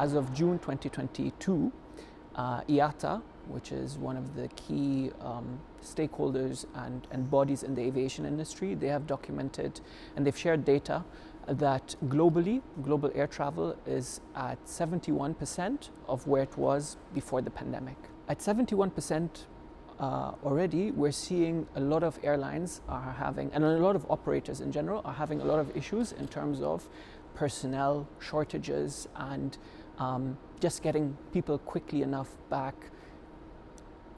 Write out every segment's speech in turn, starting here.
As of June 2022, IATA, which is one of the key stakeholders and bodies in the aviation industry, they have documented and they've shared data that globally, global air travel is at 71% of where it was before the pandemic. At 71% already, we're seeing a lot of airlines are having, and a lot of operators in general, are having a lot of issues in terms of personnel shortages and just getting people quickly enough back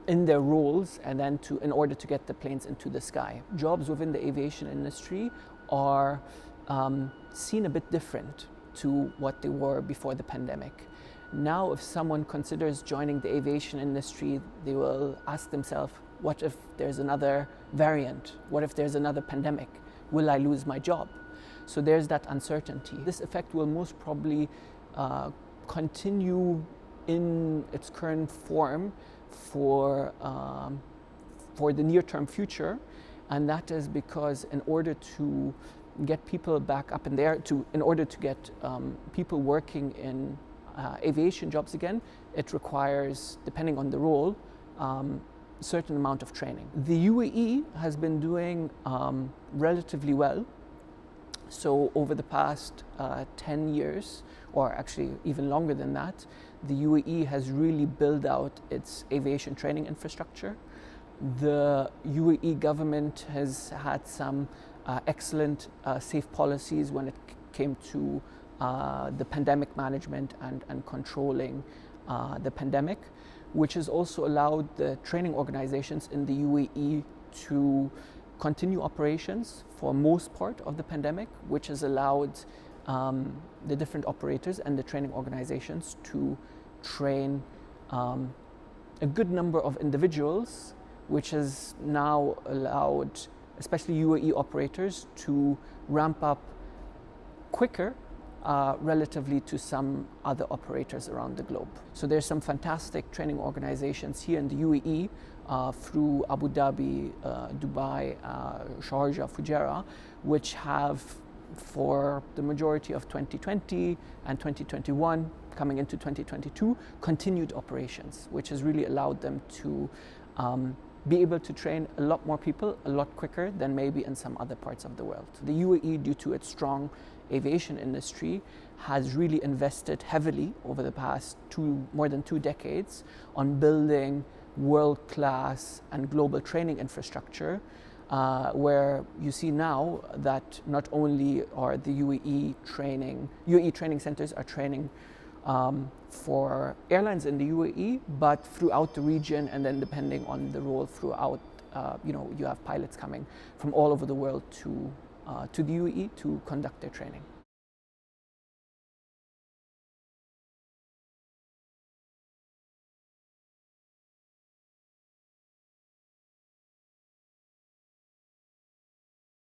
in their roles and then in order to get the planes into the sky. Jobs within the aviation industry are seen a bit different to what they were before the pandemic. Now, if someone considers joining the aviation industry, they will ask themselves, what if there's another variant? What if there's another pandemic? Will I lose my job? So there's that uncertainty. This effect will most probably continue in its current form for the near-term future, and that is because in order to get people back up in there, in order to get people working in aviation jobs again, it requires, depending on the role, a certain amount of training. The UAE has been doing relatively well. So over the past 10 years, or actually even longer than that, the UAE has really built out its aviation training infrastructure. The UAE government has had some excellent safe policies when it came to the pandemic management and controlling the pandemic, which has also allowed the training organizations in the UAE to continue operations for most part of the pandemic, which has allowed the different operators and the training organizations to train a good number of individuals, which has now allowed especially UAE operators to ramp up quicker relatively to some other operators around the globe. So there's some fantastic training organizations here in the UAE through Abu Dhabi, Dubai, Sharjah, Fujairah, which have, for the majority of 2020 and 2021, coming into 2022, continued operations, which has really allowed them to be able to train a lot more people a lot quicker than maybe in some other parts of the world. The UAE, due to its strong aviation industry, has really invested heavily over the past more than 2 decades on building world-class and global training infrastructure, where you see now that not only are the UAE training centers are training for airlines in the UAE, but throughout the region, and then depending on the role throughout, you have pilots coming from all over the world to the UAE to conduct their training.